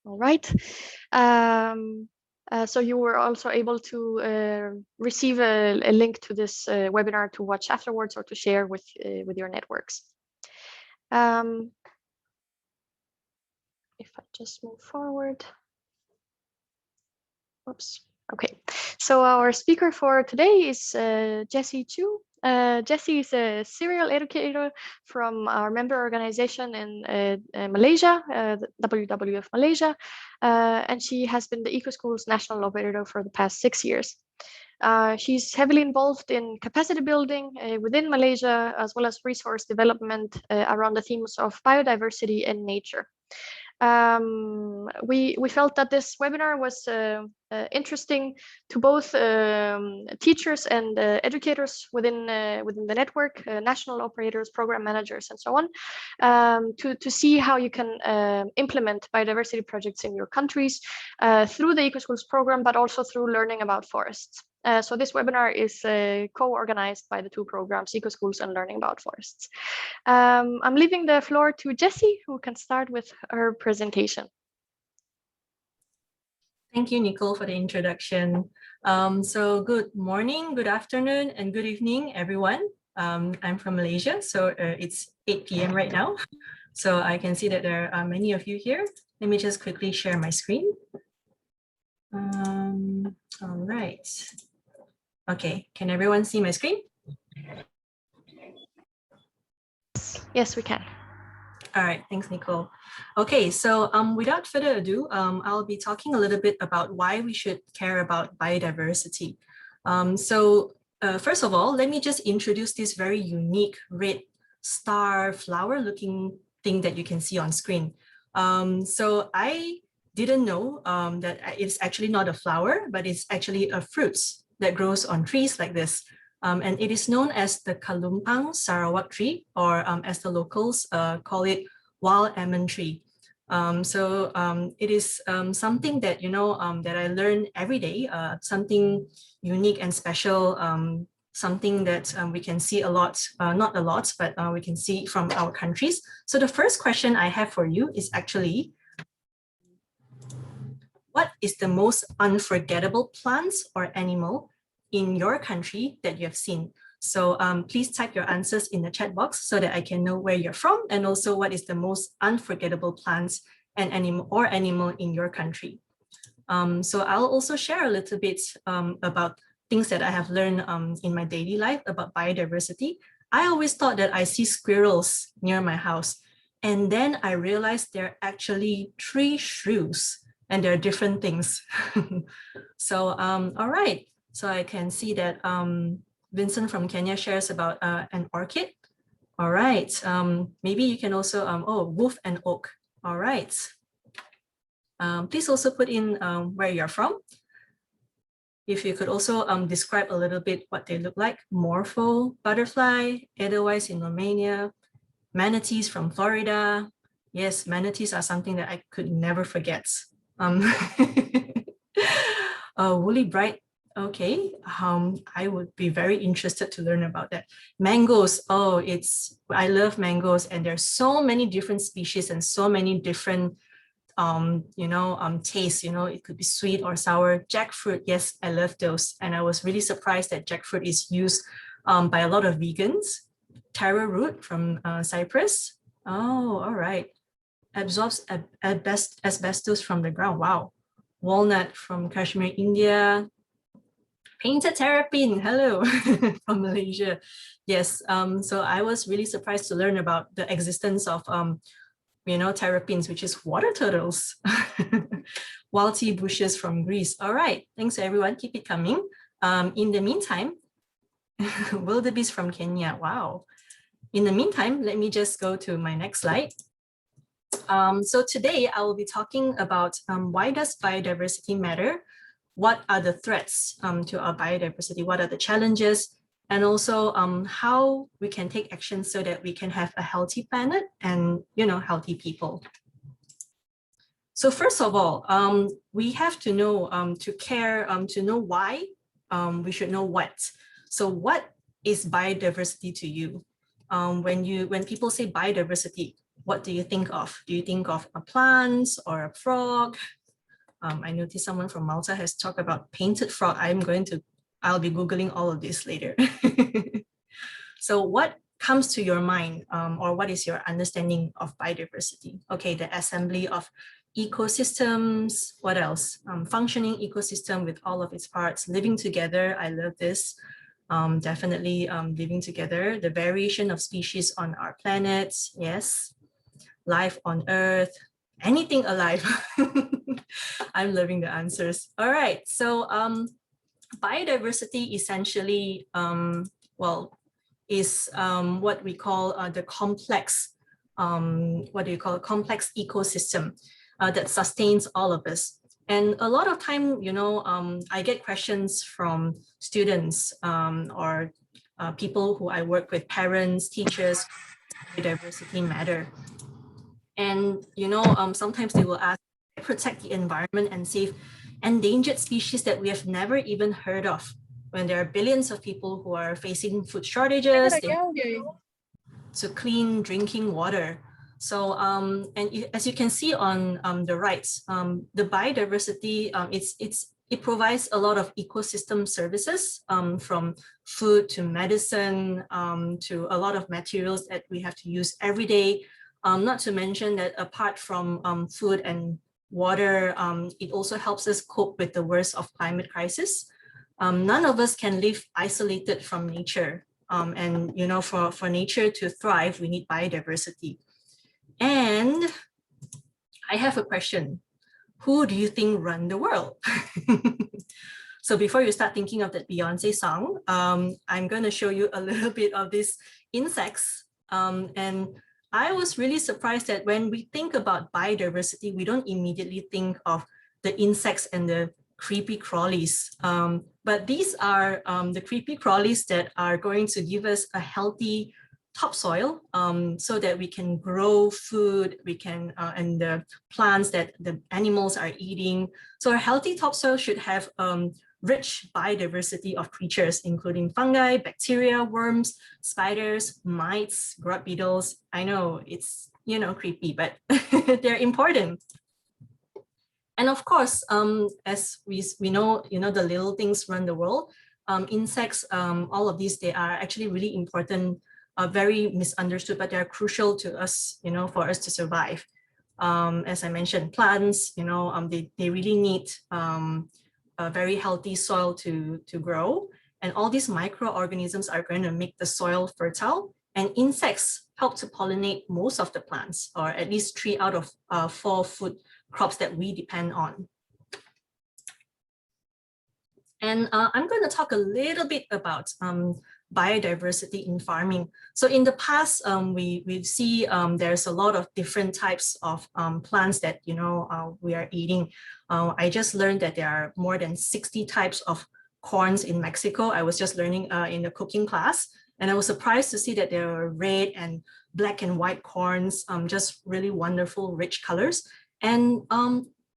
All right. So you were also able to receive a link to this webinar to watch afterwards or to share with your networks. If I just move forward. Oops. Okay. So our speaker for today is Jessie Chew. Jessie is a serial educator from our member organization in Malaysia, the WWF Malaysia, and she has been the EcoSchool's national operator for the past 6 years. She's heavily involved in capacity building within Malaysia, as well as resource development around the themes of biodiversity and nature. We felt that this webinar was interesting to both teachers and educators within the network, national operators, program managers, and so on, to see how you can implement biodiversity projects in your countries through the EcoSchools program, but also through learning about forests. So this webinar is co-organized by the two programs, EcoSchools and Learning About Forests. I'm leaving the floor to Jessie, who can start with her presentation. Thank you, Nicole, for the introduction. So good morning, good afternoon, and good evening, everyone. I'm from Malaysia, so it's 8 p.m. right now. So I can see that there are many of you here. Let me just quickly share my screen. All right. Okay, can everyone see my screen? Yes, we can. All right, thanks, Nicole. Okay, so without further ado, I'll be talking a little bit about why we should care about biodiversity. First of all, let me just introduce this very unique red star flower looking thing that you can see on screen. So I didn't know that it's actually not a flower, but it's actually a fruit that grows on trees like this. And it is known as the Kalumpang Sarawak tree, or as the locals call it, wild almond tree. It is something that, that I learn every day, something unique and special, something that we can see a lot, not a lot, but we can see from our countries. So the first question I have for you is actually, what is the most unforgettable plants or animal in your country that you have seen? So please type your answers in the chat box so that I can know where you're from, and also what is the most unforgettable plants and animal in your country. So I'll also share a little bit about things that I have learned in my daily life about biodiversity. I always thought that I see squirrels near my house, and then I realized they're actually tree shrews, and they're different things. So, all right. So I can see that Vincent from Kenya shares about an orchid. All right. Maybe you can also, wolf and oak. All right. Please also put in where you're from. If you could also describe a little bit what they look like. Morpho, butterfly, Edelweiss in Romania, manatees from Florida. Yes, manatees are something that I could never forget. Woolly bright, okay. I would be very interested to learn about that. Mangoes, I love mangoes, and there's so many different species and so many different tastes. It could be sweet or sour. Jackfruit, yes, I love those, and I was really surprised that jackfruit is used by a lot of vegans. Taro root from Cyprus. Oh, all right. Absorbs asbestos from the ground. Wow. Walnut from Kashmir, India. Painted terrapin, hello, from Malaysia. Yes, so I was really surprised to learn about the existence of, terrapins, which is water turtles. Wild tea bushes from Greece. All right, thanks everyone, keep it coming. In the meantime, wildebeest from Kenya, wow. In the meantime, let me just go to my next slide. So today I will be talking about why does biodiversity matter? What are the threats to our biodiversity? What are the challenges? And also how we can take action so that we can have a healthy planet and, healthy people. So first of all, we have to know to care, to know why, we should know what. So what is biodiversity to you? When people say biodiversity, what do you think of? Do you think of a plant or a frog? I noticed someone from Malta has talked about painted frog. I'll be Googling all of this later. So what comes to your mind, or what is your understanding of biodiversity? Okay, the assembly of ecosystems. What else? Functioning ecosystem with all of its parts, living together. I love this. Definitely living together. The variation of species on our planet. Yes. Life on Earth. Anything alive. I'm loving the answers. All right. So biodiversity essentially, is what we call the complex, complex ecosystem that sustains all of us. And a lot of time, I get questions from students or people who I work with, parents, teachers, biodiversity matter. And, sometimes they will ask, protect the environment and save endangered species that we have never even heard of, when there are billions of people who are facing food shortages, to clean drinking water. So, and as you can see on the right, the biodiversity, it provides a lot of ecosystem services, from food to medicine, to a lot of materials that we have to use every day. Not to mention that apart from food and water, it also helps us cope with the worst of climate crisis. None of us can live isolated from nature. And for nature to thrive, we need biodiversity. And I have a question. Who do you think run the world? So before you start thinking of that Beyonce song, I'm going to show you a little bit of these insects. And I was really surprised that when we think about biodiversity, we don't immediately think of the insects and the creepy crawlies. But these are the creepy crawlies that are going to give us a healthy topsoil, so that we can grow food, and the plants that the animals are eating. So a healthy topsoil should have rich biodiversity of creatures, including fungi, bacteria, worms, spiders, mites, grub beetles. I know it's, creepy, but they're important. And of course, as we know, the little things run the world. Insects, all of these, they are actually really important, very misunderstood, but they're crucial to us, for us to survive. As I mentioned, plants, they really need a very healthy soil to grow. And all these microorganisms are going to make the soil fertile. And insects help to pollinate most of the plants, or at least 3 out of 4 food crops that we depend on. And I'm going to talk a little bit about biodiversity in farming. So in the past, we see there's a lot of different types of plants that we are eating. I just learned that there are more than 60 types of corns in Mexico. I was just learning in the cooking class, and I was surprised to see that there are red and black and white corns, just really wonderful, rich colors. And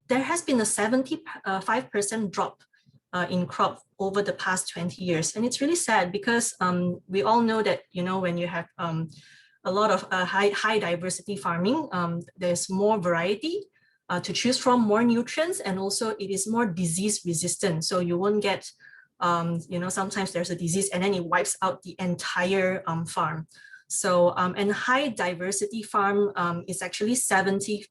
there has been a 75% drop in crop over the past 20 years. And it's really sad because we all know that, when you have a lot of high diversity farming, there's more variety to choose from, more nutrients, and also it is more disease resistant. So you won't get, sometimes there's a disease and then it wipes out the entire farm. So, and high diversity farm is actually 70%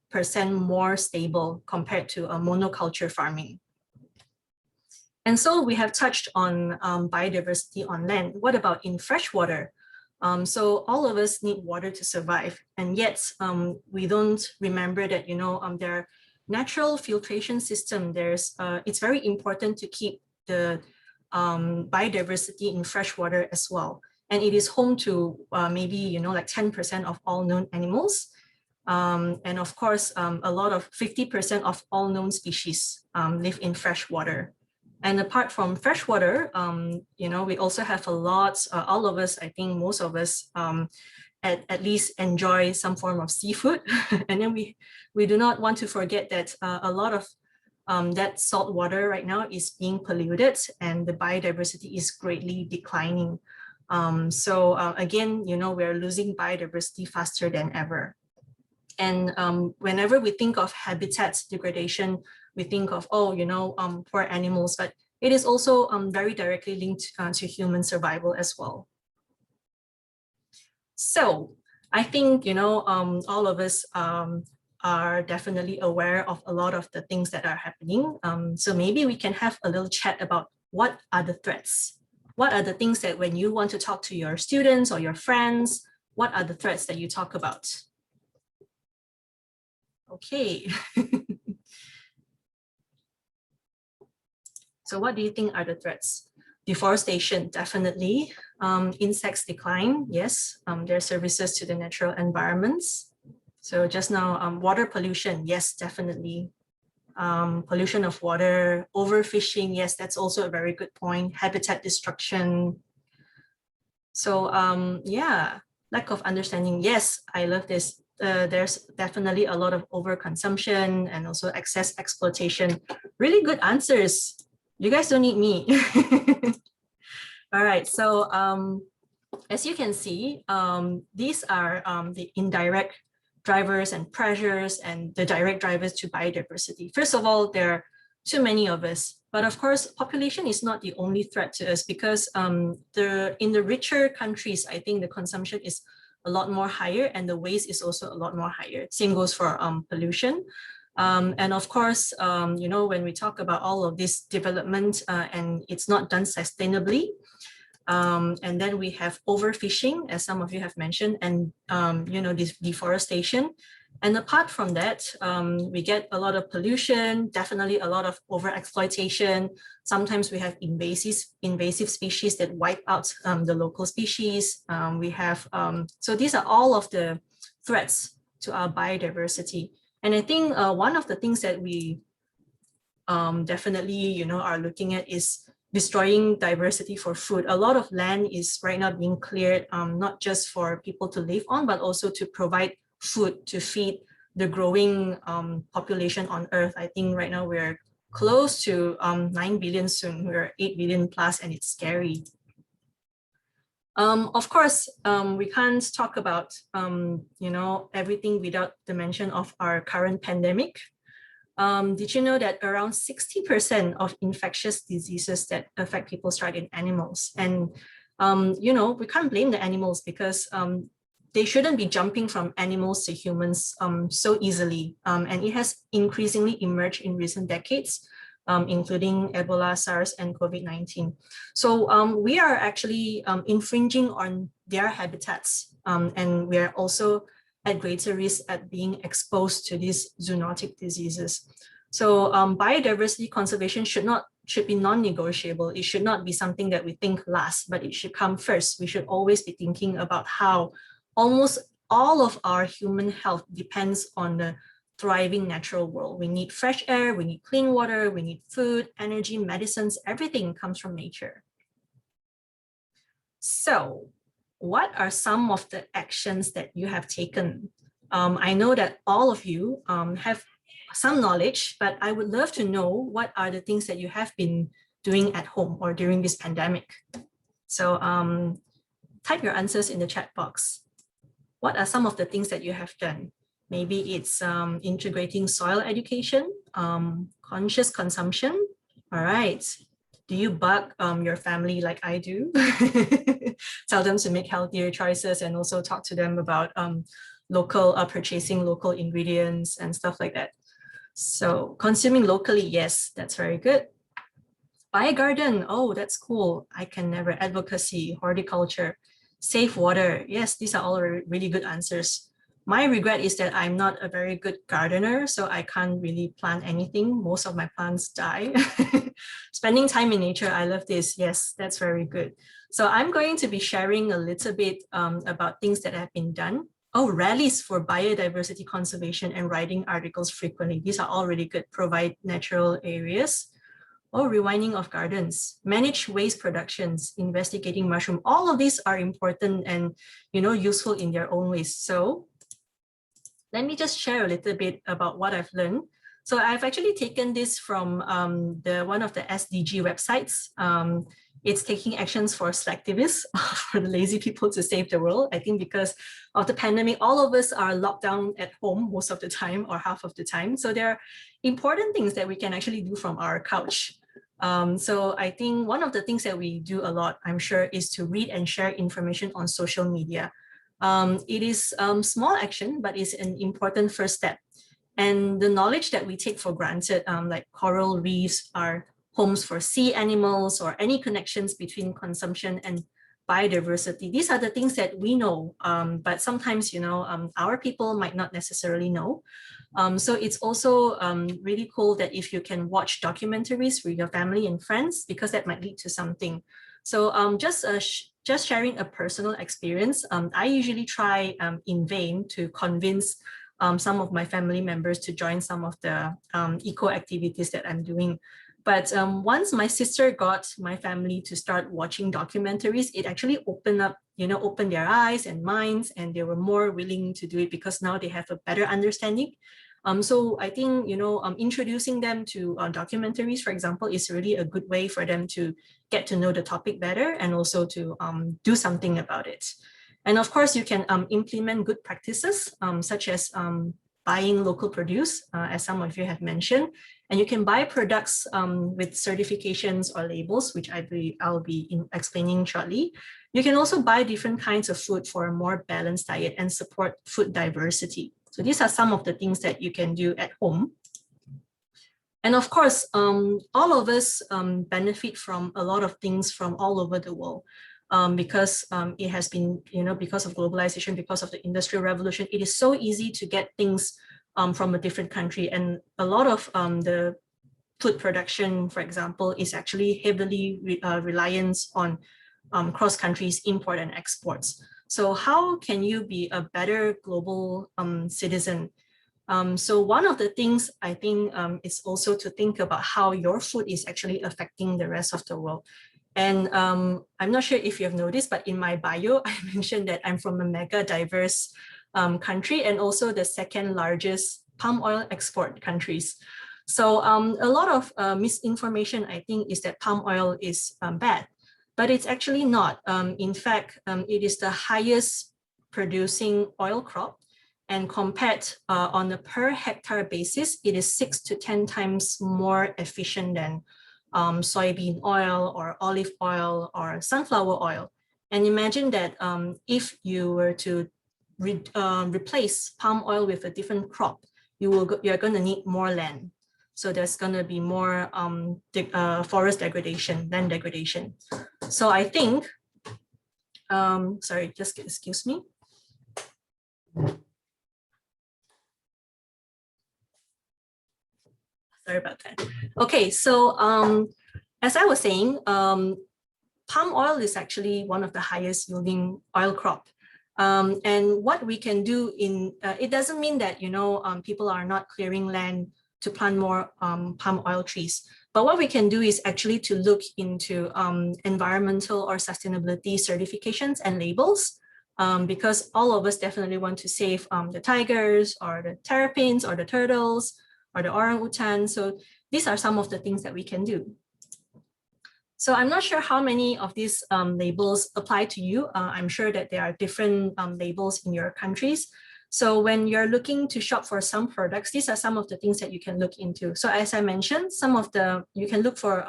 more stable compared to a monoculture farming. And so we have touched on biodiversity on land. What about in freshwater? So all of us need water to survive, and yet we don't remember that there are natural filtration system. It's very important to keep the biodiversity in freshwater as well. And it is home to maybe like 10% of all known animals. And of course, a lot of 50% of all known species live in freshwater. And apart from freshwater, we also have a lot, all of us, I think most of us at least enjoy some form of seafood. And then we do not want to forget that a lot of that salt water right now is being polluted and the biodiversity is greatly declining. So again, we're losing biodiversity faster than ever. And whenever we think of habitat degradation, we think of, oh, you know, poor animals, but it is also very directly linked to human survival as well. So I think, you know, all of us are definitely aware of a lot of the things that are happening. So maybe we can have a little chat about what are the threats? What are the things that when you want to talk to your students or your friends, what are the threats that you talk about? Okay. So what do you think are the threats? Deforestation, definitely. Insects decline, yes. Their services to the natural environments. So just now, water pollution, yes, definitely. Pollution of water, overfishing, yes, that's also a very good point. Habitat destruction. So yeah, lack of understanding, yes, I love this. There's definitely a lot of overconsumption and also excess exploitation. Really good answers. You guys don't need me. All right, so as you can see, these are the indirect drivers and pressures and the direct drivers to biodiversity. First of all, there are too many of us, but of course, population is not the only threat to us because in the richer countries, I think the consumption is a lot more higher and the waste is also a lot more higher. Same goes for pollution. And of course, you know, when we talk about all of this development and it's not done sustainably, and then we have overfishing, as some of you have mentioned, and you know, this deforestation. And apart from that, we get a lot of pollution, definitely a lot of overexploitation. Sometimes we have invasive species that wipe out the local species. We have, so these are all of the threats to our biodiversity. And I think one of the things that we definitely, you know, are looking at is destroying diversity for food. A lot of land is right now being cleared, not just for people to live on, but also to provide food to feed the growing population on Earth. I think right now we're close to 9 billion soon. We're 8 billion plus, and it's scary. Of course, we can't talk about you know, everything without the mention of our current pandemic. Did you know that around 60% of infectious diseases that affect people start in animals? And you know, we can't blame the animals because they shouldn't be jumping from animals to humans so easily. And it has increasingly emerged in recent decades, including Ebola, SARS, and COVID-19. So we are actually infringing on their habitats, and we are also at greater risk at being exposed to these zoonotic diseases. So biodiversity conservation should be non-negotiable. It should not be something that we think last, but it should come first. We should always be thinking about how almost all of our human health depends on the thriving natural world. We need fresh air, we need clean water, we need food, energy, medicines, everything comes from nature. So what are some of the actions that you have taken? I know that all of you have some knowledge, but I would love to know what are the things that you have been doing at home or during this pandemic. So type your answers in the chat box. What are some of the things that you have done? Maybe it's integrating soil education, conscious consumption. All right. Do you bug your family like I do? Tell them to make healthier choices and also talk to them about local purchasing local ingredients and stuff like that. So consuming locally, yes, that's very good. Buy a garden, oh, that's cool. I can never. Advocacy, horticulture, save water. Yes, these are all really good answers. My regret is that I'm not a very good gardener, so I can't really plant anything. Most of my plants die. Spending time in nature, I love this. Yes, that's very good. So I'm going to be sharing a little bit about things that have been done. Oh, rallies for biodiversity conservation and writing articles frequently. These are all really good. Provide natural areas. Oh, rewinding of gardens, manage waste productions, investigating mushroom. All of these are important and, you know, useful in their own ways. So let me just share a little bit about what I've learned. So I've actually taken this from one of the SDG websites. It's taking actions for selectivists, for the lazy people to save the world. I think because of the pandemic, all of us are locked down at home most of the time or half of the time. So there are important things that we can actually do from our couch. So I think one of the things that we do a lot, I'm sure, is to read and share information on social media. It is small action, but it's an important first step. And the knowledge that we take for granted, like coral reefs are homes for sea animals, or any connections between consumption and biodiversity. These are the things that we know, but sometimes, our people might not necessarily know. So it's also really cool that if you can watch documentaries with your family and friends, because that might lead to something. So just sharing a personal experience, I usually try in vain to convince some of my family members to join some of the eco activities that I'm doing. But once my sister got my family to start watching documentaries, it actually opened their eyes and minds, and they were more willing to do it because now they have a better understanding. So I think, introducing them to documentaries, for example, is really a good way for them to get to know the topic better and also to do something about it. And of course, you can implement good practices, such as buying local produce, as some of you have mentioned. And you can buy products with certifications or labels, which I'll be explaining shortly. You can also buy different kinds of food for a more balanced diet and support food diversity. So these are some of the things that you can do at home. And of course, all of us benefit from a lot of things from all over the world. Because it has been, because of globalization, because of the Industrial Revolution, it is so easy to get things from a different country. And a lot of the food production, for example, is actually heavily reliant on cross countries import and exports. So how can you be a better global citizen? So one of the things I think is also to think about how your food is actually affecting the rest of the world. And I'm not sure if you have noticed, but in my bio, I mentioned that I'm from a mega diverse country and also the second largest palm oil export countries. So a lot of misinformation, I think, is that palm oil is bad, but it's actually not. In fact, it is the highest producing oil crop, and compared on a per hectare basis, it is 6 to 10 times more efficient than soybean oil or olive oil or sunflower oil. And imagine that if you were to replace palm oil with a different crop, you're going to need more land. So there's going to be more forest degradation, land degradation. So I think, sorry, just excuse me. Sorry about that. Okay, so as I was saying, palm oil is actually one of the highest yielding oil crop. And what we can do it doesn't mean that, people are not clearing land to plant more palm oil trees. But what we can do is actually to look into environmental or sustainability certifications and labels, because all of us definitely want to save the tigers or the terrapins or the turtles or the orangutan. So these are some of the things that we can do. So I'm not sure how many of these labels apply to you. I'm sure that there are different labels in your countries. So when you're looking to shop for some products, these are some of the things that you can look into. So as I mentioned, you can look for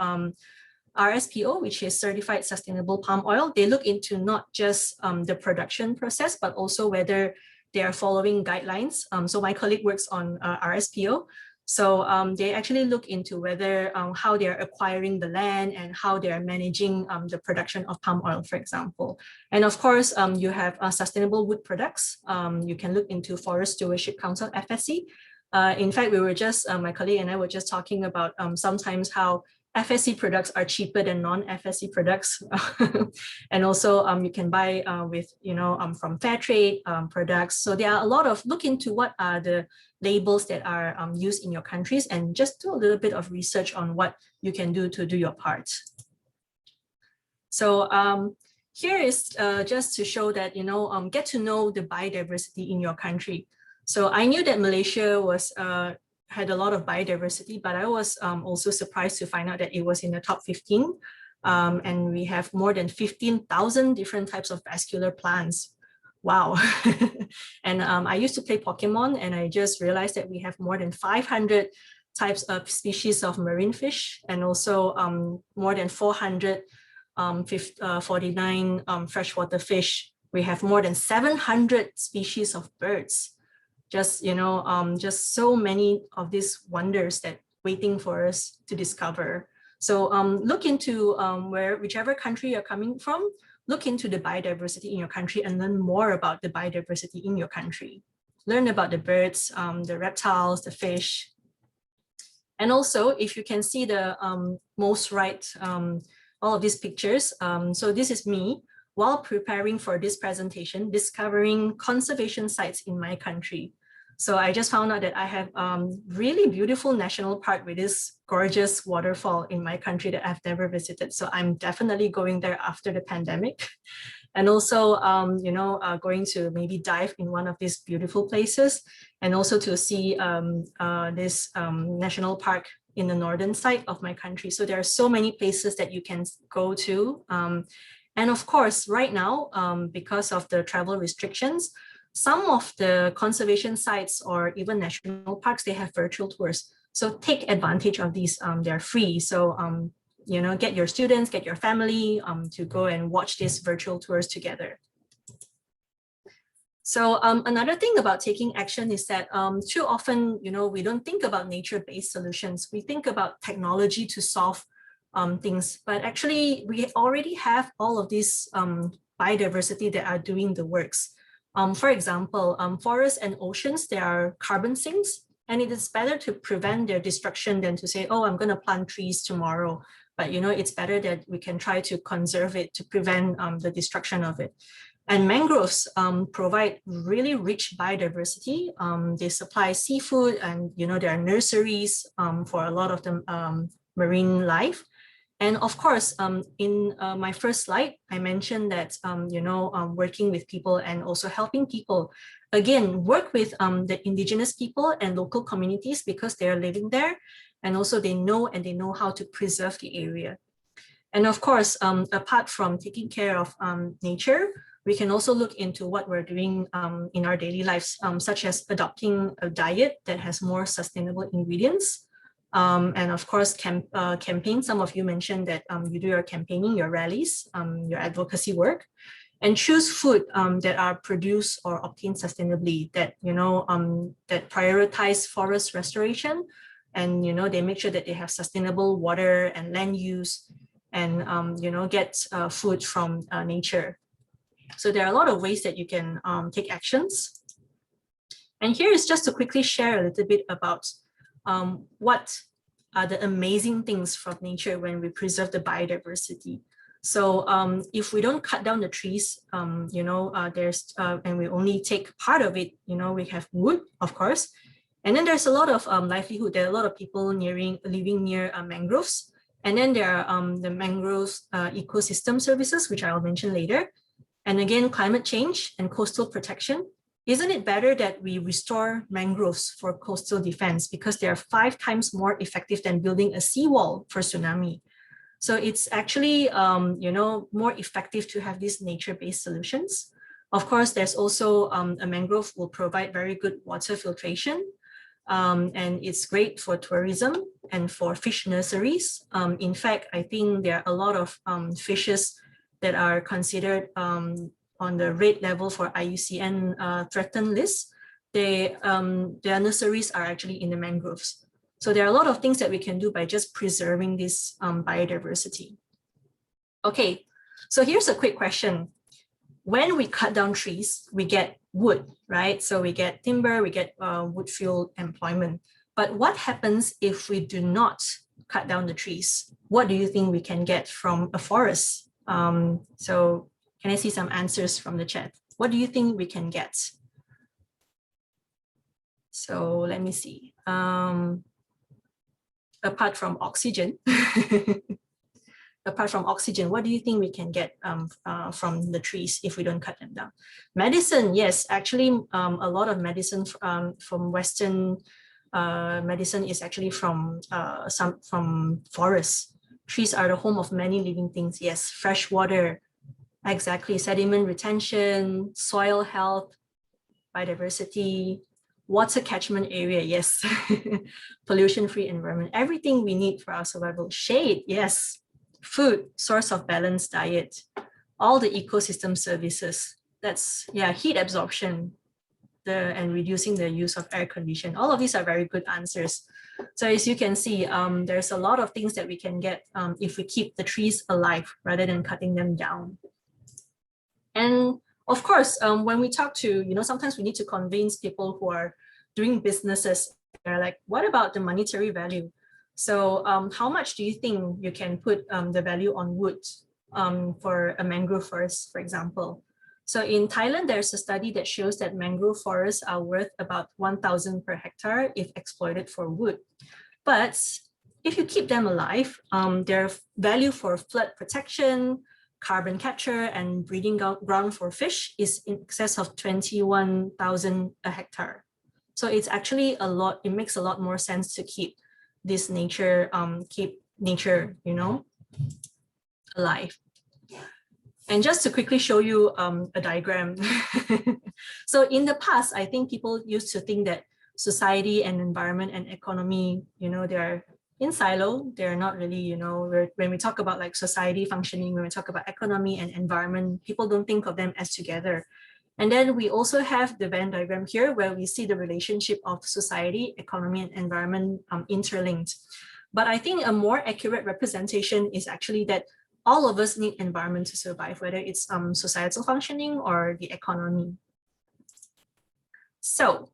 RSPO, which is Certified Sustainable Palm Oil. They look into not just the production process, but also whether they are following guidelines. So my colleague works on RSPO. So they actually look into whether how they're acquiring the land and how they're managing the production of palm oil, for example. And of course, you have sustainable wood products. You can look into Forest Stewardship Council, FSC. In fact, we were just, my colleague and I were just talking about sometimes how FSC products are cheaper than non-FSC products. And also you can buy with, from fair trade products. So there are a lot of, look into what are the labels that are used in your countries and just do a little bit of research on what you can do to do your part. So here is just to show that, get to know the biodiversity in your country. So I knew that Malaysia was had a lot of biodiversity, but I was also surprised to find out that it was in the top 15 And we have more than 15,000 different types of vascular plants. Wow. And I used to play Pokemon, and I just realized that we have more than 500 types of species of marine fish, and also more than 449 freshwater fish. We have more than 700 species of birds. Just, just so many of these wonders that waiting for us to discover. So look into whichever country you're coming from, look into the biodiversity in your country and learn more about the biodiversity in your country. Learn about the birds, the reptiles, the fish. And also, if you can see the most right, all of these pictures. So this is me while preparing for this presentation, discovering conservation sites in my country. So I just found out that I have really beautiful national park with this gorgeous waterfall in my country that I've never visited. So I'm definitely going there after the pandemic. And also, going to maybe dive in one of these beautiful places, and also to see this national park in the northern side of my country. So there are so many places that you can go to. And of course, right now, because of the travel restrictions, some of the conservation sites or even national parks, they have virtual tours. So take advantage of these, they're free. So, get your students, get your family to go and watch these virtual tours together. So another thing about taking action is that too often, we don't think about nature-based solutions. We think about technology to solve things, but actually we already have all of these biodiversity that are doing the works. For example, forests and oceans, they are carbon sinks, and it is better to prevent their destruction than to say, oh, I'm going to plant trees tomorrow. But it's better that we can try to conserve it to prevent the destruction of it. And mangroves provide really rich biodiversity. They supply seafood, and there are nurseries for a lot of the marine life. And of course, in my first slide, I mentioned that, working with people and also helping people, again, work with the indigenous people and local communities because they are living there. And also they know how to preserve the area. And of course, apart from taking care of nature, we can also look into what we're doing in our daily lives, such as adopting a diet that has more sustainable ingredients. And of course, campaign. Some of you mentioned that you do your campaigning, your rallies, your advocacy work, and choose food that are produced or obtained sustainably, that that prioritize forest restoration, and they make sure that they have sustainable water and land use, and get food from nature. So there are a lot of ways that you can take actions. And here is just to quickly share a little bit about what are the amazing things from nature when we preserve the biodiversity. So if we don't cut down the trees, and we only take part of it, we have wood, of course. And then there's a lot of livelihood. There are a lot of people living near mangroves. And then there are the mangroves ecosystem services, which I'll mention later. And again, climate change and coastal protection. Isn't it better that we restore mangroves for coastal defense, because they are 5 times more effective than building a seawall for tsunami? So it's actually, more effective to have these nature-based solutions. Of course, there's also a mangrove will provide very good water filtration. And it's great for tourism and for fish nurseries. In fact, I think there are a lot of fishes that are considered on the red level for IUCN threatened list. Their nurseries are actually in the mangroves. So there are a lot of things that we can do by just preserving this biodiversity. Okay, so here's a quick question. When we cut down trees, we get wood, right? So we get timber, we get wood fuel employment. But what happens if we do not cut down the trees? What do you think we can get from a forest? So can I see some answers from the chat? What do you think we can get? So let me see. Apart from oxygen, what do you think we can get from the trees if we don't cut them down? Medicine, yes, actually a lot of medicine from Western medicine is actually from forests. Trees are the home of many living things. Yes, fresh water, exactly. Sediment retention, soil health, biodiversity, water catchment area, yes. Pollution-free environment, everything we need for our survival. Shade, yes. Food, source of balanced diet, all the ecosystem services. That's, yeah, heat absorption, and reducing the use of air condition. All of these are very good answers. So as you can see, there's a lot of things that we can get if we keep the trees alive rather than cutting them down. And of course, when we talk to, sometimes we need to convince people who are doing businesses, they're like, what about the monetary value? So how much do you think you can put the value on wood for a mangrove forest, for example? So in Thailand, there's a study that shows that mangrove forests are worth about 1,000 per hectare if exploited for wood. But if you keep them alive, their value for flood protection, carbon capture, and breeding ground for fish is in excess of 21,000 a hectare. So it's actually a lot, it makes a lot more sense to keep this nature, alive. And just to quickly show you a diagram. So in the past, I think people used to think that society and environment and economy, they're in silo. They're not really, when we talk about like society functioning, when we talk about economy and environment, people don't think of them as together. And then we also have the Venn diagram here where we see the relationship of society, economy, and environment interlinked. But I think a more accurate representation is actually that all of us need environment to survive, whether it's societal functioning or the economy. So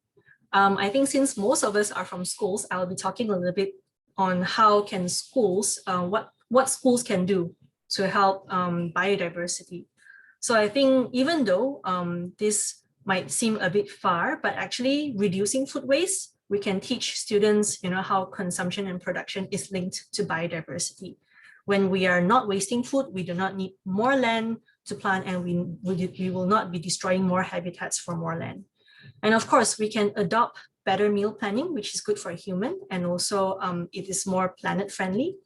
I think since most of us are from schools, I'll be talking a little bit on how can schools, what schools can do to help biodiversity. So I think even though this might seem a bit far, but actually reducing food waste, we can teach students, how consumption and production is linked to biodiversity. When we are not wasting food, we do not need more land to plant, and we will not be destroying more habitats for more land. And of course, we can adopt better meal planning, which is good for a human, and also it is more planet friendly.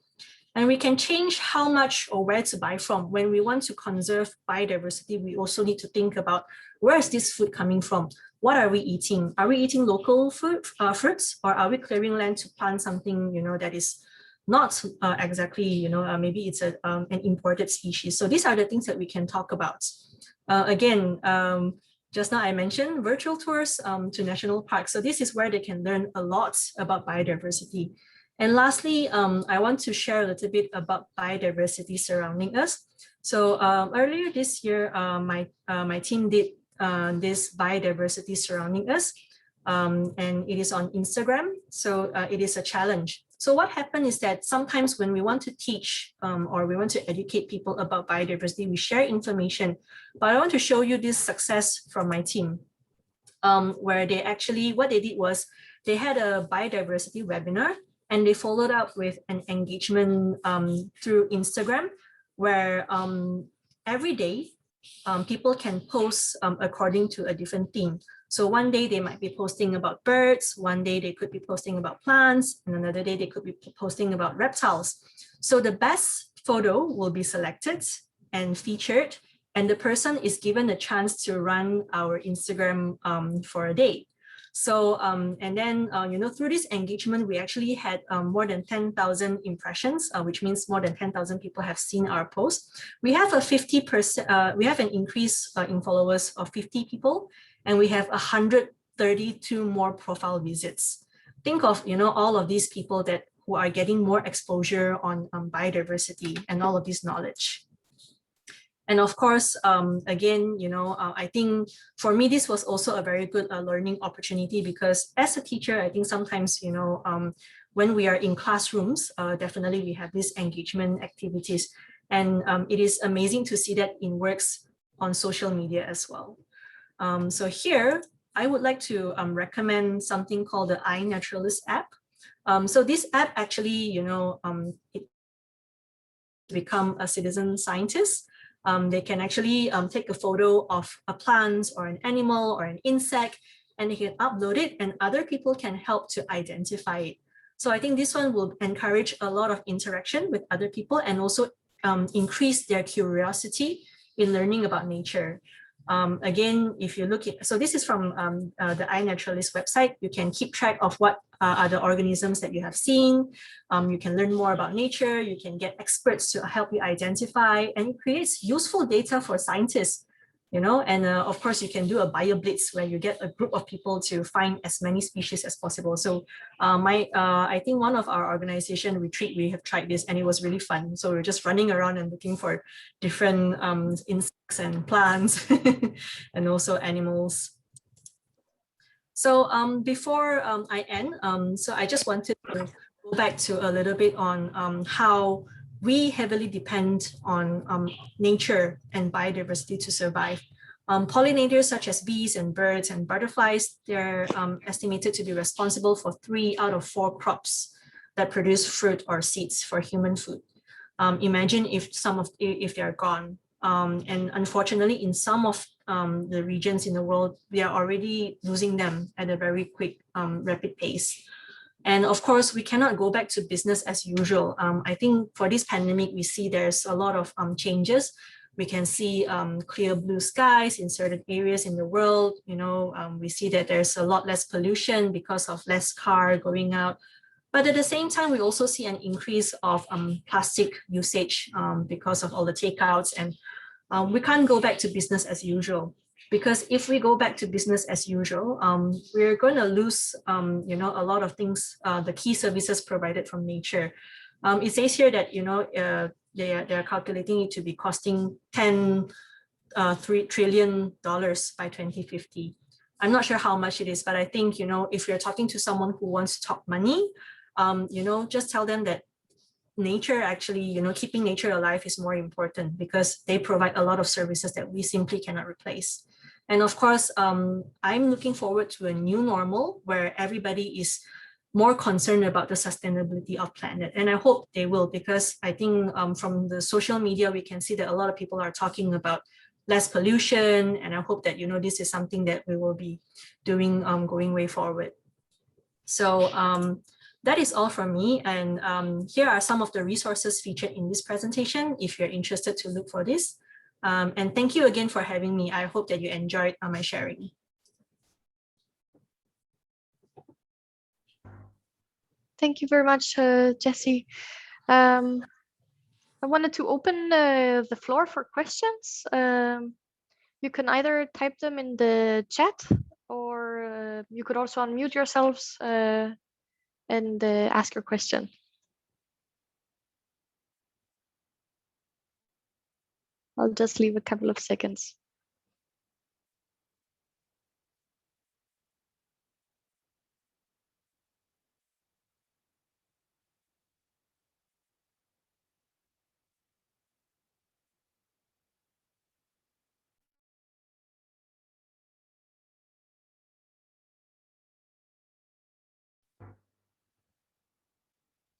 And we can change how much or where to buy from. When we want to conserve biodiversity, we also need to think about where is this food coming from? What are we eating? Are we eating local fruits, or are we clearing land to plant something, that is not exactly, maybe it's an imported species. So these are the things that we can talk about. Again, just now I mentioned virtual tours to national parks. So this is where they can learn a lot about biodiversity. And lastly, I want to share a little bit about biodiversity surrounding us. So earlier this year, my team did this biodiversity surrounding us, and it is on Instagram. So it is a challenge. So what happened is that sometimes when we want to teach or we want to educate people about biodiversity, we share information. But I want to show you this success from my team, where they actually, what they did was they had a biodiversity webinar, and they followed up with an engagement through Instagram, where every day people can post according to a different theme. So one day they might be posting about birds, one day they could be posting about plants, and another day they could be posting about reptiles. So the best photo will be selected and featured, and the person is given a chance to run our Instagram for a day. So, and then, through this engagement, we actually had more than 10,000 impressions, which means more than 10,000 people have seen our post. We have a 50%, we have an increase in followers of 50 people, and we have 132 more profile visits. Think of, all of these people who are getting more exposure on biodiversity and all of this knowledge. And of course, again, I think for me, this was also a very good learning opportunity, because as a teacher, I think sometimes, when we are in classrooms, definitely we have these engagement activities. And it is amazing to see that it works on social media as well. So here, I would like to recommend something called the iNaturalist app. So this app actually, it become a citizen scientist. They can actually take a photo of a plant or an animal or an insect, and they can upload it, and other people can help to identify it. So I think this one will encourage a lot of interaction with other people and also increase their curiosity in learning about nature. Again, if you look at, so this is from the iNaturalist website, you can keep track of what are the organisms that you have seen. You can learn more about nature, you can get experts to help you identify, and it creates useful data for scientists, you know, and of course you can do a bio blitz where you get a group of people to find as many species as possible. So I think one of our organization retreat, we have tried this and it was really fun. So we're just running around and looking for different insects and plants and also animals. So before I end, so I just wanted to go back to a little bit on how we heavily depend on nature and biodiversity to survive. Pollinators such as bees and birds and butterflies, they're estimated to be responsible for 3 out of 4 crops that produce fruit or seeds for human food. Imagine if if they're gone. And unfortunately, in some of the regions in the world, we are already losing them at a very quick, rapid pace. And of course, we cannot go back to business as usual. I think for this pandemic, we see there's a lot of changes. We can see clear blue skies in certain areas in the world. You know, we see that there's a lot less pollution because of less car going out. But at the same time, we also see an increase of plastic usage because of all the takeouts, and we can't go back to business as usual. Because if we go back to business as usual, we're going to lose, you know, a lot of things, the key services provided from nature. It says here that, you know, they're calculating it to be costing $3 trillion by 2050. I'm not sure how much it is, but I think, you know, if you're talking to someone who wants to talk money, you know, just tell them that nature actually, you know, keeping nature alive is more important because they provide a lot of services that we simply cannot replace. And of course, I'm looking forward to a new normal where everybody is more concerned about the sustainability of planet. And I hope they will, because I think from the social media, we can see that a lot of people are talking about less pollution. And I hope that, you know, this is something that we will be doing going way forward. So that is all from me. And here are some of the resources featured in this presentation if you're interested to look for this. And thank you again for having me. I hope that you enjoyed my sharing. Thank you very much, Jessie. I wanted to open the floor for questions. You can either type them in the chat, or you could also unmute yourselves and ask your question. I'll just leave a couple of seconds.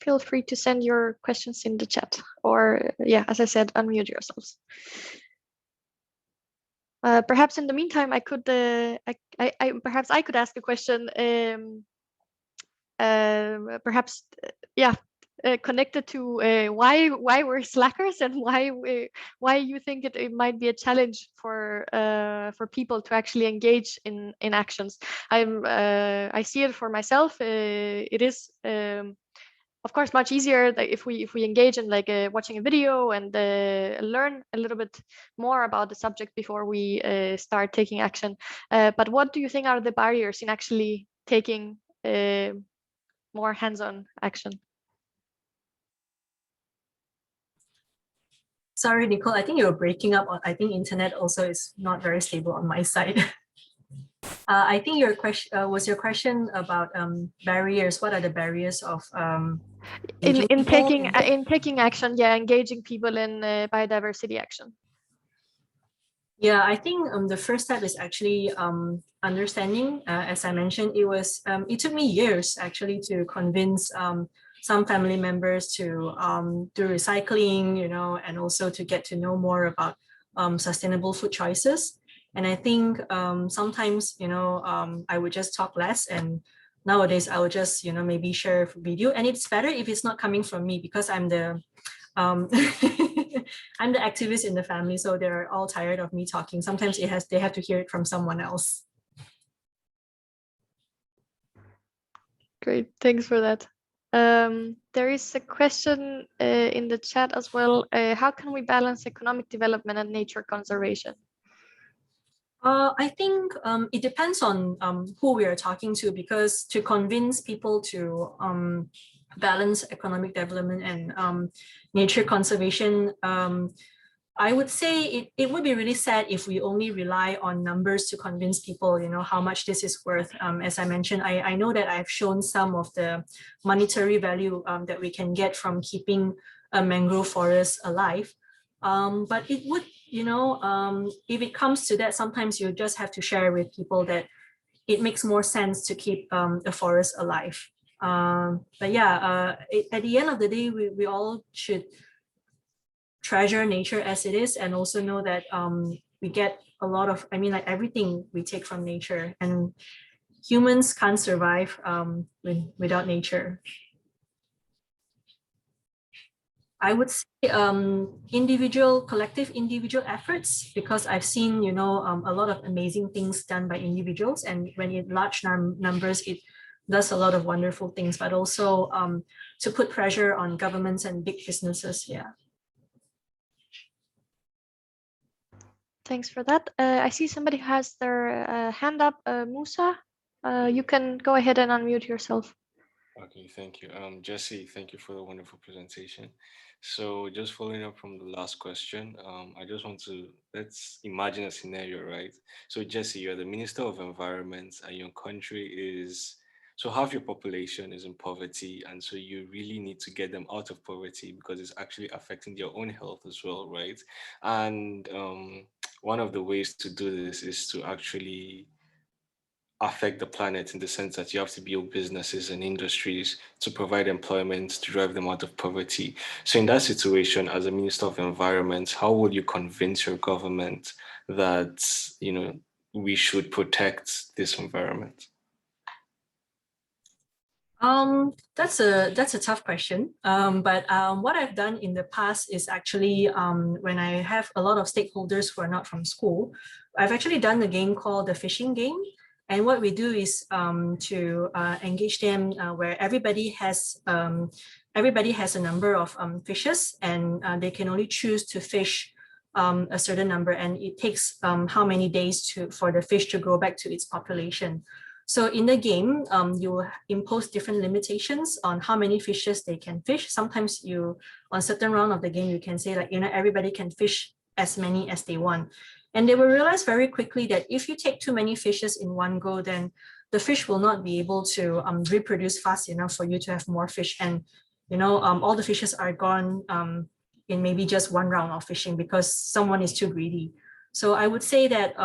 Feel free to send your questions in the chat, or yeah, as I said, unmute yourselves. Perhaps in the meantime, I could perhaps I could ask a question. Perhaps yeah, connected to why we're slackers and why you think it might be a challenge for people to actually engage in actions. I see it for myself. It is. Of course, much easier if we engage in like watching a video and learn a little bit more about the subject before we start taking action. But what do you think are the barriers in actually taking more hands-on action? Sorry, Nicole, I think you're breaking up. I think internet also is not very stable on my side. I think your question was your question about barriers. What are the barriers of in taking action? Yeah, engaging people in biodiversity action. Yeah, I think the first step is actually understanding. As I mentioned, it took me years actually to convince some family members to do recycling, you know, and also to get to know more about sustainable food choices. And I think sometimes, you know, I would just talk less and nowadays I will just, maybe share a video, and it's better if it's not coming from me, because I'm the I'm the activist in the family, so they're all tired of me talking. Sometimes they have to hear it from someone else. Great, thanks for that. There is a question in the chat as well. How can we balance economic development and nature conservation? I think it depends on who we are talking to, because to convince people to balance economic development and nature conservation, I would say it would be really sad if we only rely on numbers to convince people, how much this is worth. As I mentioned, I know that I've shown some of the monetary value that we can get from keeping a mangrove forest alive. But it would, if it comes to that, sometimes you just have to share with people that it makes more sense to keep a forest alive. But yeah, at the end of the day, we all should treasure nature as it is, and also know that we get a lot of, like everything we take from nature, and humans can't survive without nature. I would say collective individual efforts, because I've seen, a lot of amazing things done by individuals, and when in large numbers, it does a lot of wonderful things, but also to put pressure on governments and big businesses. Yeah. Thanks for that. I see somebody has their hand up. Musa, you can go ahead and unmute yourself. Okay, thank you. Jessie, thank you for the wonderful presentation. So just following up from the last question, I just want to, let's imagine a scenario, right? So Jessie, you're the Minister of Environment and your country is, so half your population is in poverty, and so you really need to get them out of poverty because it's actually affecting their own health as well, right? And one of the ways to do this is to actually affect the planet in the sense that you have to build businesses and industries to provide employment to drive them out of poverty. So in that situation, as a Minister of Environment, how would you convince your government that, we should protect this environment? That's a tough question. But what I've done in the past is actually when I have a lot of stakeholders who are not from school, I've actually done a game called the fishing game. And what we do is to engage them where everybody has a number of fishes, and they can only choose to fish a certain number, and it takes how many days for the fish to grow back to its population. So in the game, you impose different limitations on how many fishes they can fish. Sometimes on certain round of the game, you can say everybody can fish as many as they want. And they will realize very quickly that if you take too many fishes in one go, then the fish will not be able to reproduce fast enough for you to have more fish. And, all the fishes are gone in maybe just one round of fishing because someone is too greedy. So I would say that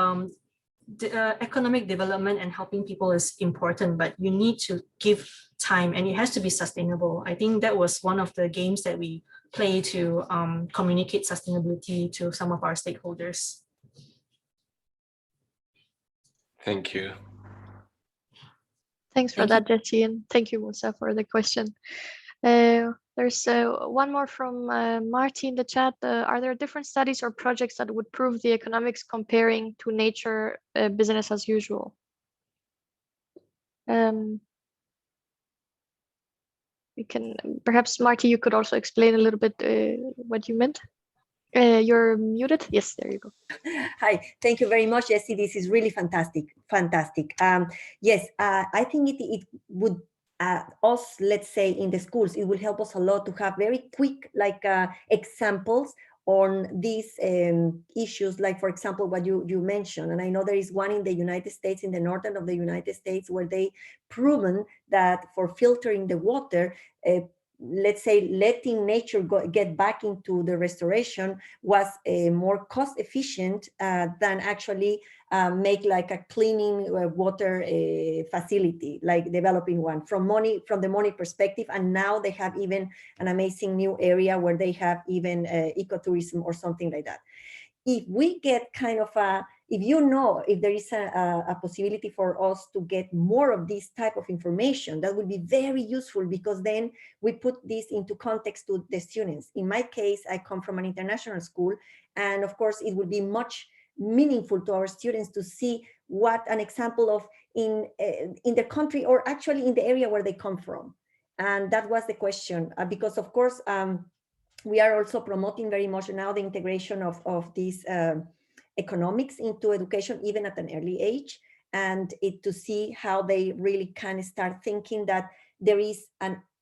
economic development and helping people is important, but you need to give time and it has to be sustainable. I think that was one of the games that we play to communicate sustainability to some of our stakeholders. Thank you. Thanks for that, Jessie, and thank you, Musa, for the question. There's one more from Marty in the chat. Are there different studies or projects that would prove the economics comparing to nature business as usual? We can, perhaps, Marty, you could also explain a little bit what you meant. You're muted. Yes, there you go. Hi, thank you very much, Jessie. This is really fantastic. Yes, I think it would us, let's say in the schools, it will help us a lot to have very quick examples on these issues, like for example what you mentioned. And I know there is one in the United States, in the northern of the United States, where they proven that for filtering the water, let's say letting nature get back into the restoration was more cost efficient than actually make like a cleaning water facility, like developing one from the money perspective. And now they have even an amazing new area where they have even ecotourism or something like that. If we get kind of a if you know if there is a possibility for us to get more of this type of information, that would be very useful, because then we put this into context to the students. In my case, I come from an international school, and of course it would be much meaningful to our students to see what an example of in the country, or actually in the area where they come from. And that was the question, because of course we are also promoting very much now the integration of these economics into education, even at an early age, and to see how they really can start thinking that there is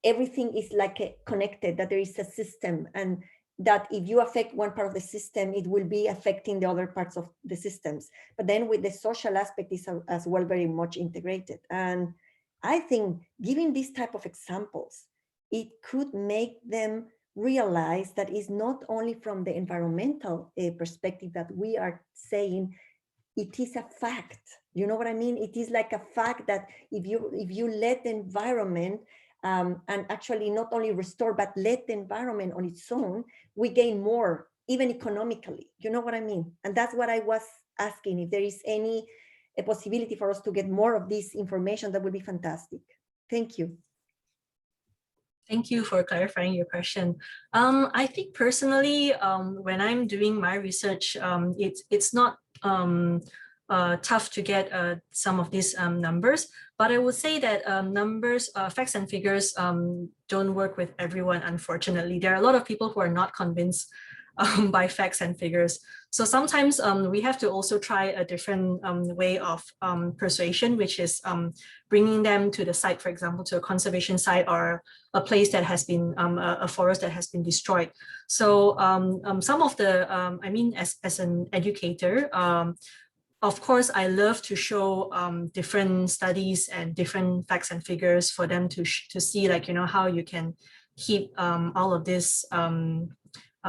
everything is like connected, that there is a system, and that if you affect one part of the system, it will be affecting the other parts of the systems. But then with the social aspect is as well very much integrated. And I think giving these type of examples, it could make them realize that it's not only from the environmental perspective that we are saying it is a fact. You know what I mean? It is like a fact that if you let the environment and actually not only restore, but let the environment on its own, we gain more, even economically. You know what I mean? And that's what I was asking, if there is a possibility for us to get more of this information, that would be fantastic. Thank you. Thank you for clarifying your question. I think personally, when I'm doing my research, it's not tough to get some of these numbers, but I would say that numbers, facts and figures don't work with everyone, unfortunately. There are a lot of people who are not convinced by facts and figures. So sometimes we have to also try a different way of persuasion, which is bringing them to the site, for example, to a conservation site or a place that has been, a forest that has been destroyed. So some of the, I mean, as an educator, of course, I love to show different studies and different facts and figures for them to see, like, you know, how you can keep all of this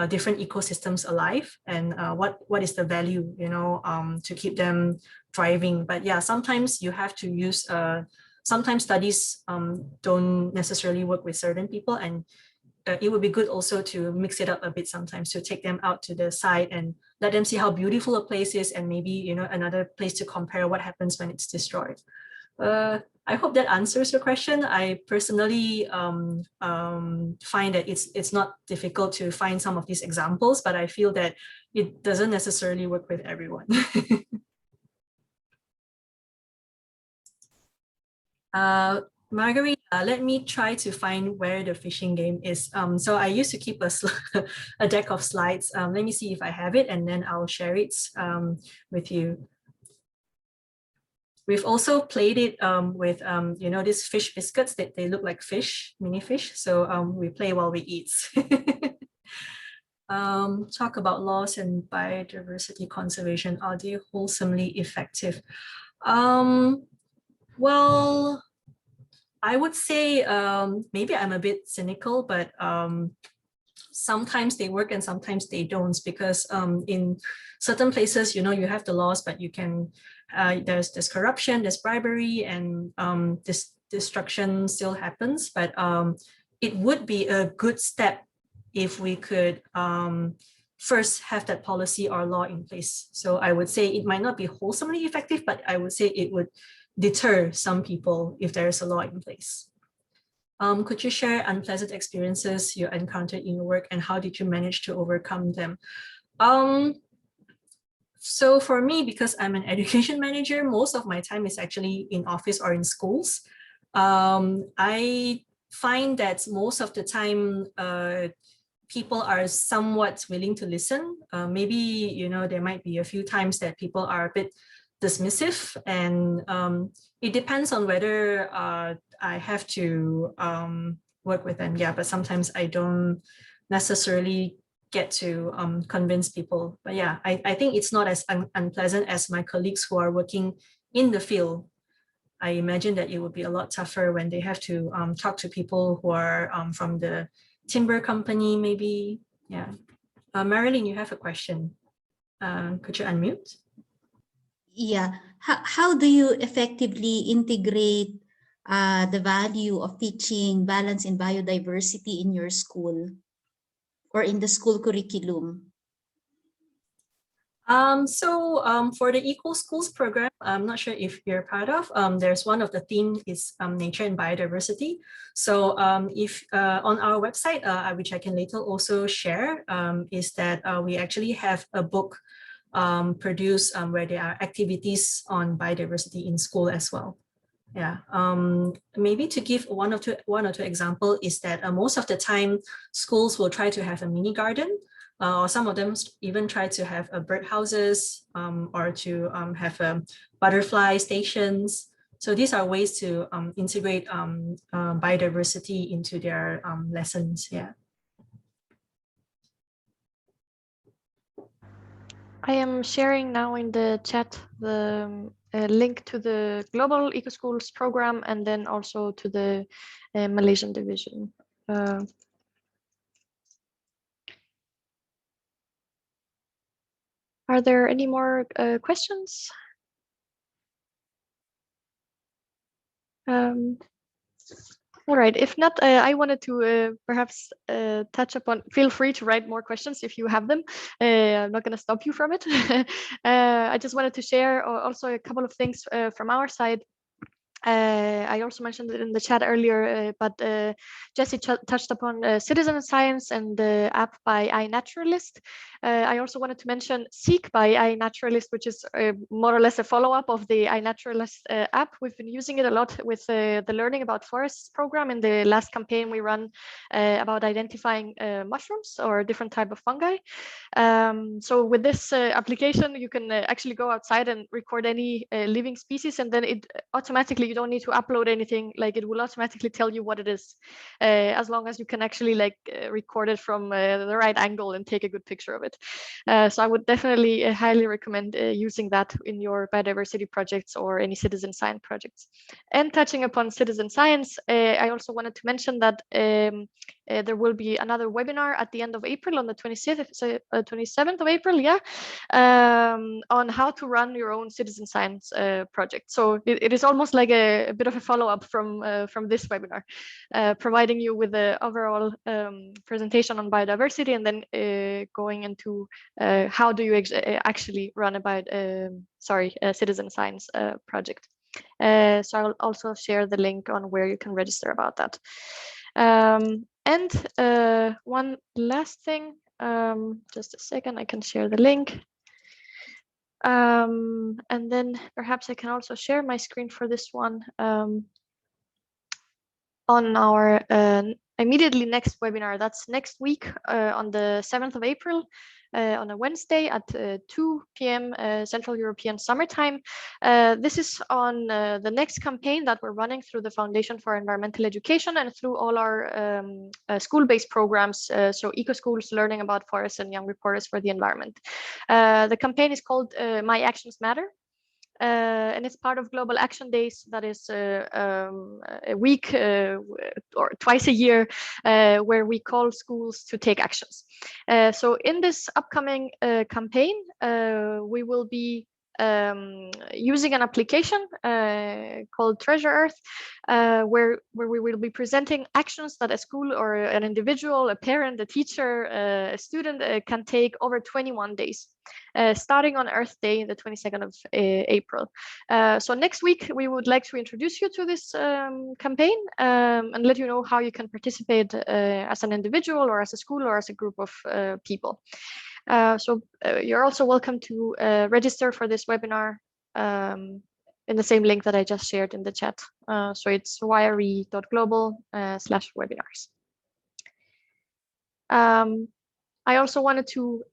different ecosystems alive, and what is the value, you know, to keep them thriving. But yeah, sometimes you have to use, sometimes studies don't necessarily work with certain people, and it would be good also to mix it up a bit sometimes, to take them out to the site and let them see how beautiful a place is, and maybe, you know, another place to compare what happens when it's destroyed. I hope that answers your question. I personally find that it's not difficult to find some of these examples, but I feel that it doesn't necessarily work with everyone. Marguerite, let me try to find where the fishing game is. So I used to keep a deck of slides. Let me see if I have it, and then I'll share it with you. We've also played it with, you know, these fish biscuits that they look like fish, mini fish. So we play while we eat. Talk about laws and biodiversity conservation. Are they wholesomely effective? Well, I would say maybe I'm a bit cynical, but sometimes they work and sometimes they don't, because in certain places, you know, you have the laws, but you can, there's corruption, there's bribery, and this destruction still happens. But it would be a good step if we could first have that policy or law in place. So I would say it might not be wholesomely effective, but I would say it would deter some people if there is a law in place. Could you share unpleasant experiences you encountered in your work, and how did you manage to overcome them? So for me, because I'm an education manager, most of my time is actually in office or in schools. I find that most of the time, people are somewhat willing to listen. Maybe, you know, there might be a few times that people are a bit dismissive, and it depends on whether I have to work with them. Yeah, but sometimes I don't necessarily get to convince people. But yeah, I think it's not as unpleasant as my colleagues who are working in the field. I imagine that it would be a lot tougher when they have to talk to people who are from the timber company, maybe. Yeah. Marilyn, you have a question. Could you unmute? Yeah. How do you effectively integrate the value of teaching balance and biodiversity in your school or in the school curriculum? For the Eco Schools program, I'm not sure if you're part of, there's one of the theme is nature and biodiversity. So if on our website, which I can later also share, is that we actually have a book produced where there are activities on biodiversity in school as well. Yeah, maybe to give one or two example is that most of the time schools will try to have a mini garden, or some of them even try to have a bird houses, or to have butterfly stations. So these are ways to integrate biodiversity into their lessons. Yeah. I am sharing now in the chat the link to the Global Eco Schools program and then also to the Malaysian division. Are there any more questions? All right, if not, I wanted to perhaps touch upon, feel free to write more questions if you have them. I'm not going to stop you from it. I just wanted to share also a couple of things from our side. I also mentioned it in the chat earlier, but Jessie touched upon citizen science and the app by iNaturalist. I also wanted to mention Seek by iNaturalist, which is more or less a follow-up of the iNaturalist app. We've been using it a lot with the Learning About Forests program in the last campaign we run about identifying mushrooms or different type of fungi. So with this application, you can actually go outside and record any living species, and then it automatically, you don't need to upload anything, like it will automatically tell you what it is, as long as you can actually record it from the right angle and take a good picture of it. So I would definitely highly recommend using that in your biodiversity projects or any citizen science projects. And touching upon citizen science, I also wanted to mention that there will be another webinar at the end of April on the 27th of April, yeah, on how to run your own citizen science project. So it is almost like a bit of a follow-up from this webinar, providing you with the overall presentation on biodiversity, and then going into how do you actually run a citizen science project. So I'll also share the link on where you can register about that. And one last thing, just a second, I can share the link. And then perhaps I can also share my screen for this one on our immediately next webinar. That's next week on the 7th of April. On a Wednesday at 2 p.m. Central European Summertime. This is on the next campaign that we're running through the Foundation for Environmental Education and through all our school-based programs, so Eco Schools, Learning About Forests, and Young Reporters for the Environment. The campaign is called My Actions Matter. And it's part of Global Action Days, that is a week or twice a year where we call schools to take actions. So in this upcoming campaign, we will be using an application called Treasure Earth, where we will be presenting actions that a school or an individual, a parent, a teacher, a student can take over 21 days. Starting on Earth Day, the 22nd of April. So next week, we would like to introduce you to this campaign and let you know how you can participate as an individual or as a school or as a group of people. So you're also welcome to register for this webinar in the same link that I just shared in the chat. So it's yre.global/webinars. I also wanted to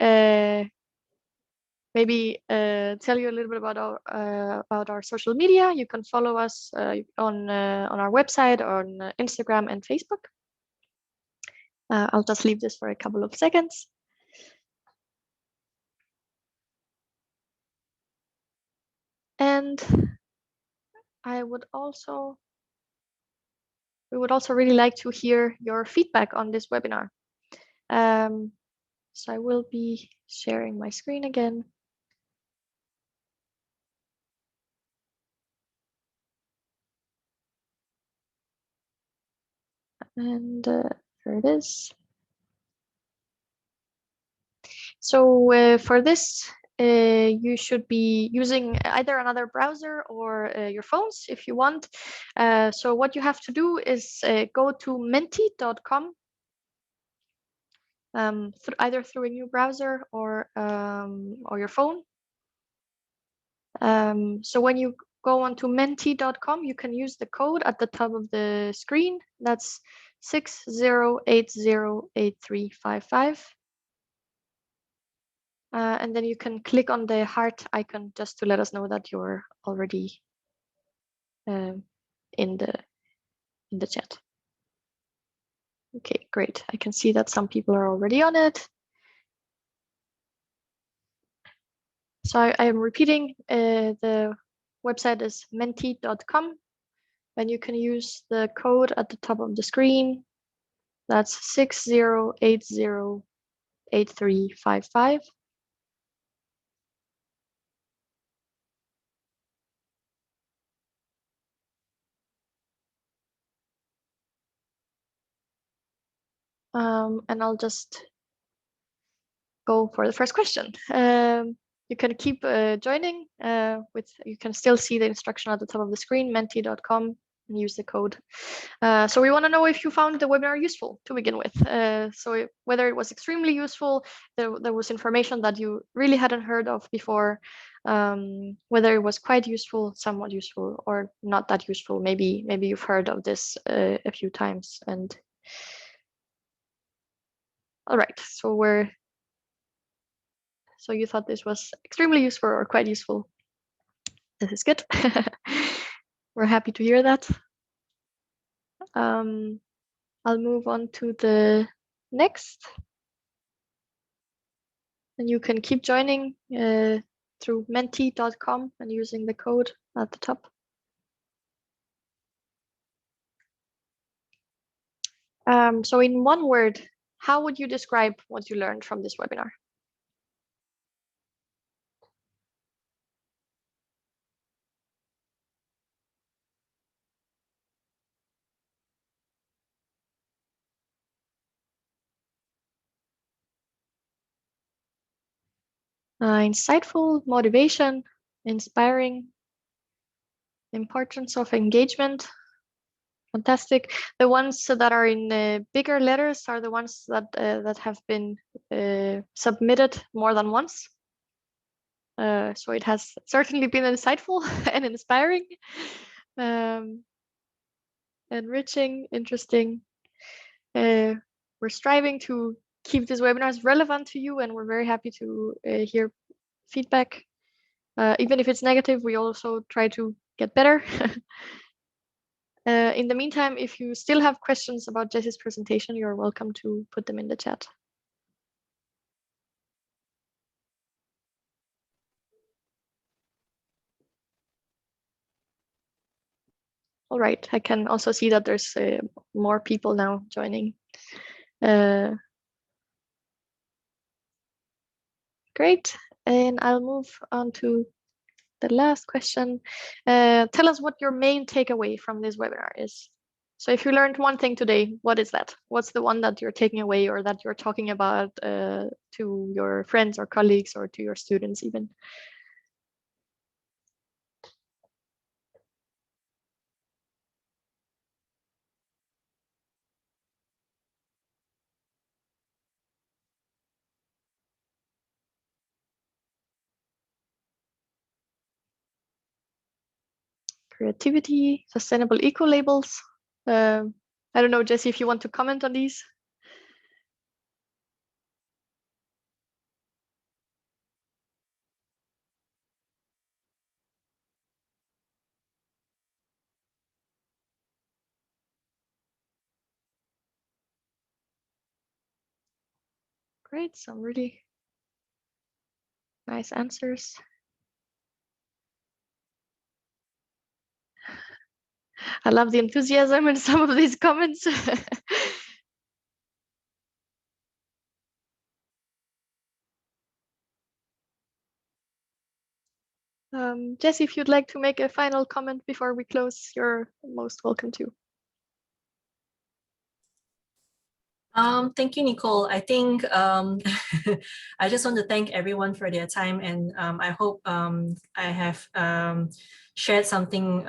maybe tell you a little bit about our social media. You can follow us on our website, on Instagram and Facebook. I'll just leave this for a couple of seconds. And we would also really like to hear your feedback on this webinar. So I will be sharing my screen again. And there it is. So for this you should be using either another browser or your phones if you want. So what you have to do is go to menti.com, either through a new browser or your phone. So when you go onto menti.com, you can use the code at the top of the screen. That's 60808355. And then you can click on the heart icon just to let us know that you're already in the chat. Okay, great. I can see that some people are already on it. So I am repeating, the website is menti.com, and you can use the code at the top of the screen. That's 60808355. And I'll just go for the first question. You can keep joining you can still see the instruction at the top of the screen, menti.com, and use the code. So we want to know if you found the webinar useful to begin with. So whether it was extremely useful, there was information that you really hadn't heard of before, whether it was quite useful, somewhat useful, or not that useful. Maybe you've heard of this a few times. And all right, so you thought this was extremely useful or quite useful. This is good. We're happy to hear that. I'll move on to the next. And you can keep joining through menti.com and using the code at the top. So in one word, how would you describe what you learned from this webinar? Insightful, motivation, inspiring, importance of engagement. Fantastic. The ones that are in bigger letters are the ones that have been submitted more than once. So it has certainly been insightful and inspiring, enriching, interesting. We're striving to keep these webinars relevant to you, and we're very happy to hear feedback. Even if it's negative, we also try to get better. In the meantime, if you still have questions about Jessie's presentation, you're welcome to put them in the chat. All right, I can also see that there's more people now joining. Great, and I'll move on to the last question. Tell us what your main takeaway from this webinar is. So if you learned one thing today, what is that? What's the one that you're taking away or that you're talking about to your friends or colleagues or to your students even? Creativity, sustainable eco-labels. I don't know, Jessie, if you want to comment on these. Great, some really nice answers. I love the enthusiasm in some of these comments. Jessie, if you'd like to make a final comment before we close, you're most welcome to. Thank you, Nicole. I think I just want to thank everyone for their time, and I hope I have shared something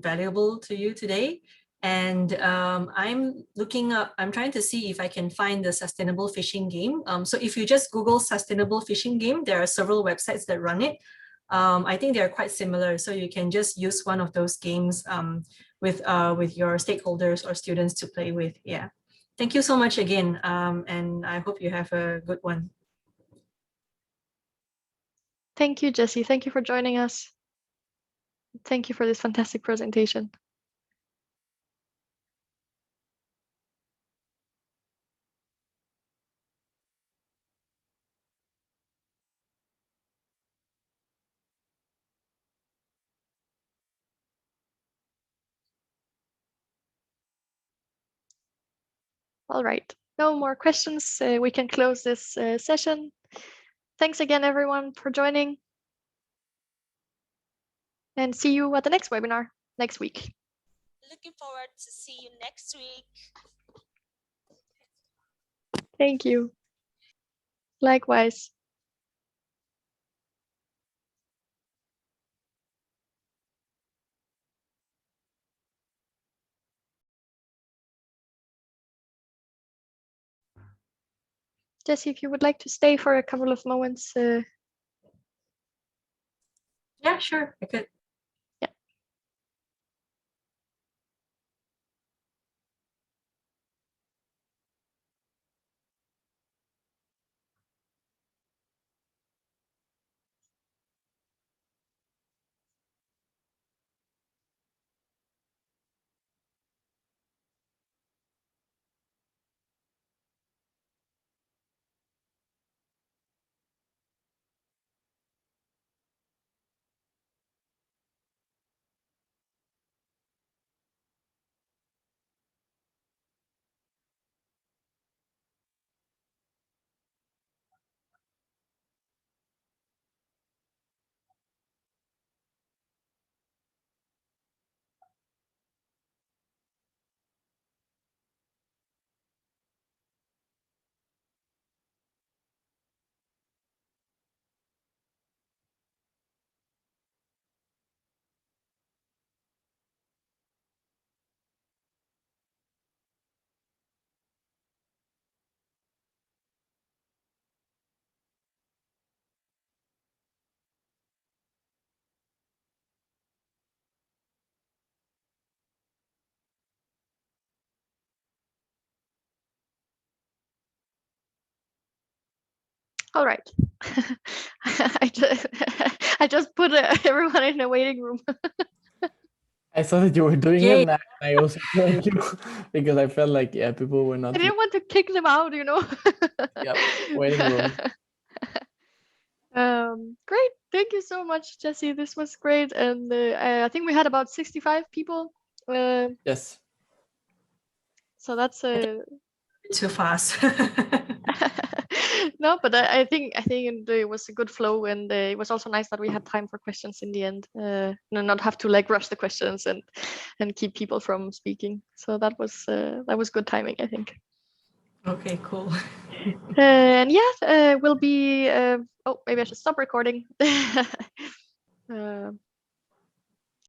valuable to you today. And I'm trying to see if I can find the sustainable fishing game. So if you just Google sustainable fishing game, there are several websites that run it. I think they're quite similar. So you can just use one of those games with your stakeholders or students to play with. Yeah. Thank you so much again, and I hope you have a good one. Thank you, Jessie. Thank you for joining us. Thank you for this fantastic presentation. All right, no more questions. We can close this session. Thanks again, everyone, for joining. And see you at the next webinar next week. Looking forward to see you next week. Thank you. Likewise. Jessie, if you would like to stay for a couple of moments. Yeah, sure, I could. Yeah. All right. I just put everyone in a waiting room. I saw that you were doing Yay. it, and I also joined you because I felt like, yeah, people were not. I didn't want to kick them out, you know. Yep, waiting room. Great. Thank you so much, Jessie. This was great. And I think we had about 65 people. Yes. So that's Too fast. no, but I think it was a good flow, and it was also nice that we had time for questions in the end. Not have to like rush the questions and keep people from speaking. So that was good timing, I think. Okay, cool. And yeah, we'll be. Oh, maybe I should stop recording.